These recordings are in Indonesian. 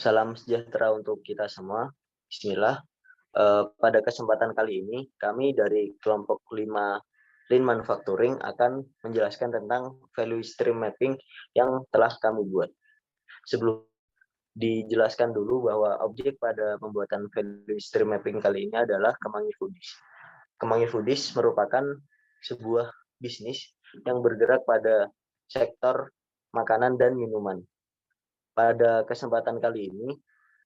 Salam sejahtera untuk kita semua. Bismillah. Pada kesempatan kali ini, kami dari kelompok 5 Lean Manufacturing akan menjelaskan tentang value stream mapping yang telah kami buat. Sebelum dijelaskan dulu bahwa objek pada pembuatan value stream mapping kali ini adalah Kemangi Foodies. Kemangi Foodies merupakan sebuah bisnis yang bergerak pada sektor makanan dan minuman. Pada kesempatan kali ini,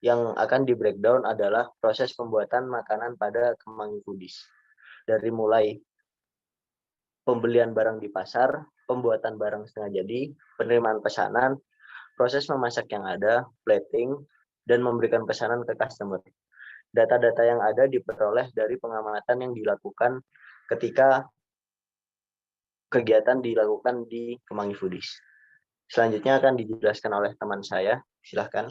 yang akan di-breakdown adalah proses pembuatan makanan pada Kemangi Foodies. Dari mulai pembelian barang di pasar, pembuatan barang setengah jadi, penerimaan pesanan, proses memasak yang ada, plating, dan memberikan pesanan ke customer. Data-data yang ada diperoleh dari pengamatan yang dilakukan ketika kegiatan dilakukan di Kemangi Foodies. Selanjutnya akan dijelaskan oleh teman saya. Silahkan.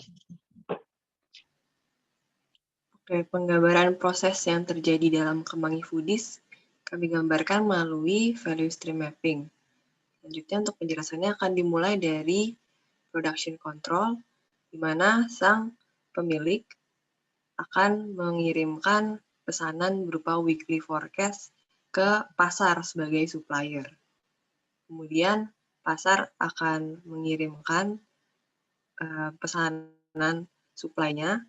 Oke, penggambaran proses yang terjadi dalam Kemangi Foodies kami gambarkan melalui value stream mapping. Selanjutnya untuk penjelasannya akan dimulai dari production control, di mana sang pemilik akan mengirimkan pesanan berupa weekly forecast ke pasar sebagai supplier. Kemudian pasar akan mengirimkan pesanan supply-nya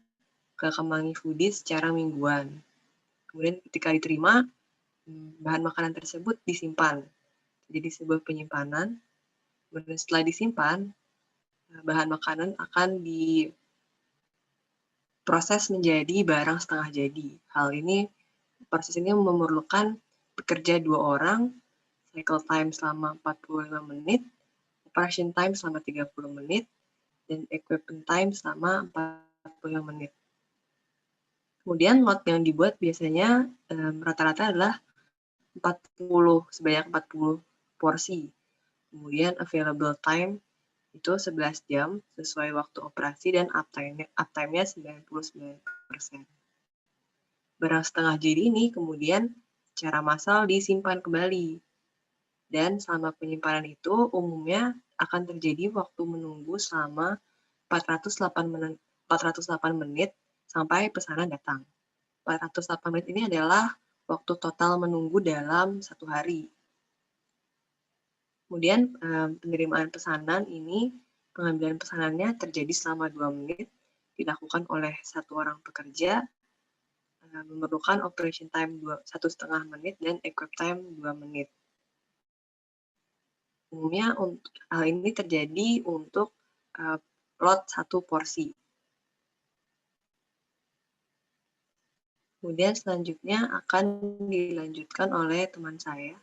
ke Kemangi Foodies secara mingguan. Kemudian ketika diterima, bahan makanan tersebut disimpan. Jadi sebuah penyimpanan. Kemudian setelah disimpan, bahan makanan akan diproses menjadi barang setengah jadi. Proses ini memerlukan bekerja 2 orang, cycle time selama 45 menit, operation time selama 30 menit, dan equipment time selama 45 menit. Kemudian lot yang dibuat biasanya rata-rata adalah sebanyak 40 porsi. Kemudian available time itu 11 jam sesuai waktu operasi dan uptime-nya 99%. Barang setengah jadi ini kemudian secara massal disimpan kembali. Dan selama penyimpanan itu umumnya akan terjadi waktu menunggu selama 408 menit sampai pesanan datang. 408 menit ini adalah waktu total menunggu dalam 1 hari. Kemudian penerimaan pesanan ini, pengambilan pesanannya terjadi selama 2 menit, dilakukan oleh 1 orang pekerja, memerlukan operation time 1,5 menit dan equip time 2 menit. Umumnya hal ini terjadi untuk lot 1 porsi. Kemudian selanjutnya akan dilanjutkan oleh teman saya.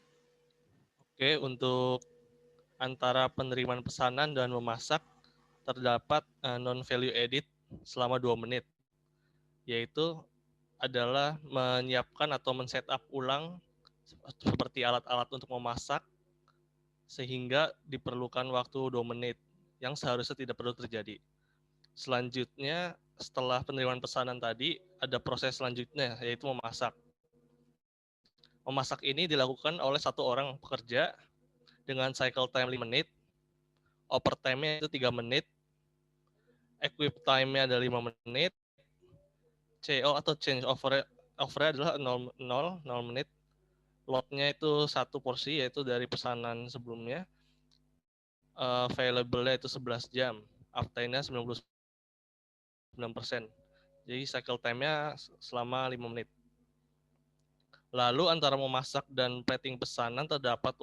Oke, untuk antara penerimaan pesanan dan memasak terdapat non-value edit selama 2 menit, yaitu adalah menyiapkan atau men-setup ulang seperti alat-alat untuk memasak sehingga diperlukan waktu 2 menit yang seharusnya tidak perlu terjadi. Selanjutnya, setelah penerimaan pesanan tadi, ada proses selanjutnya, yaitu memasak. Memasak ini dilakukan oleh 1 orang pekerja dengan cycle time 5 menit, overtime-nya itu 3 menit, equip time-nya ada 5 menit, CO atau change over adalah 0 menit, lot-nya itu 1 porsi, yaitu dari pesanan sebelumnya, available-nya itu 11 jam, uptime-nya 99%. Jadi cycle time-nya selama 5 menit. Lalu antara memasak dan plating pesanan terdapat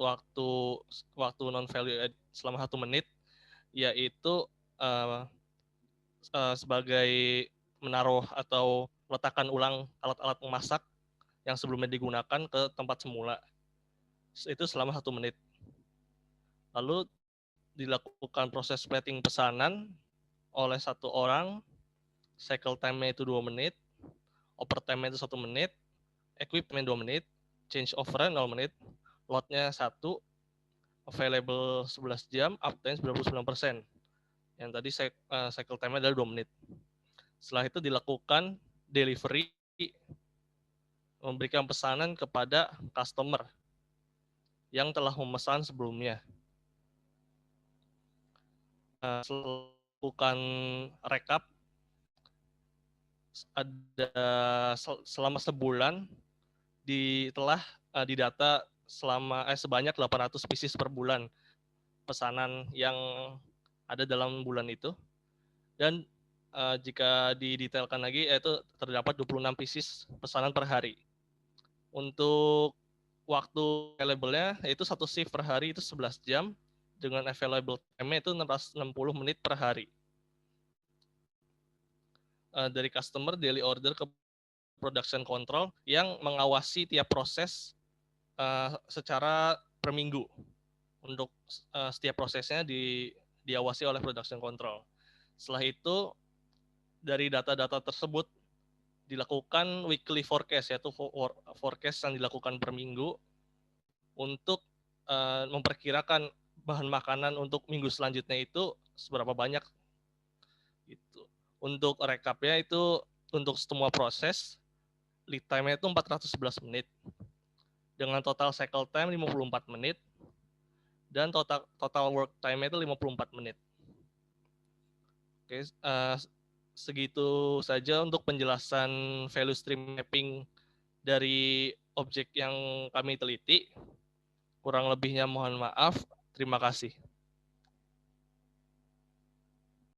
waktu non-value add selama 1 menit, yaitu sebagai menaruh atau meletakkan ulang alat-alat memasak yang sebelumnya digunakan ke tempat semula. Itu selama 1 menit. Lalu dilakukan proses plating pesanan oleh 1 orang, cycle time-nya itu 2 menit, overtime-nya itu 1 menit, equipment 2 menit, change over 0 menit, lot-nya 1, available 11 jam, uptime 99%. Yang tadi cycle time-nya adalah 2 menit. Setelah itu dilakukan delivery, memberikan pesanan kepada customer yang telah memesan sebelumnya. Lakukan rekap ada selama sebulan telah didata sebanyak 800 pieces per bulan pesanan yang ada dalam bulan itu. Dan jika didetailkan lagi, yaitu terdapat 26 pieces pesanan per hari. Untuk waktu available-nya yaitu satu shift per hari itu 11 jam dengan available time-nya itu 660 menit per hari. Dari customer daily order ke production control yang mengawasi tiap proses secara per minggu. Untuk setiap prosesnya diawasi oleh production control. Setelah itu dari data-data tersebut dilakukan weekly forecast, yaitu forecast yang dilakukan per minggu untuk memperkirakan bahan makanan untuk minggu selanjutnya itu seberapa banyak. Gitu. Untuk recapnya itu untuk semua proses lead time-nya itu 411 menit dengan total cycle time 54 menit dan total work time-nya itu 54 menit. Oke, segitu saja untuk penjelasan value stream mapping dari objek yang kami teliti. Kurang lebihnya mohon maaf. Terima kasih.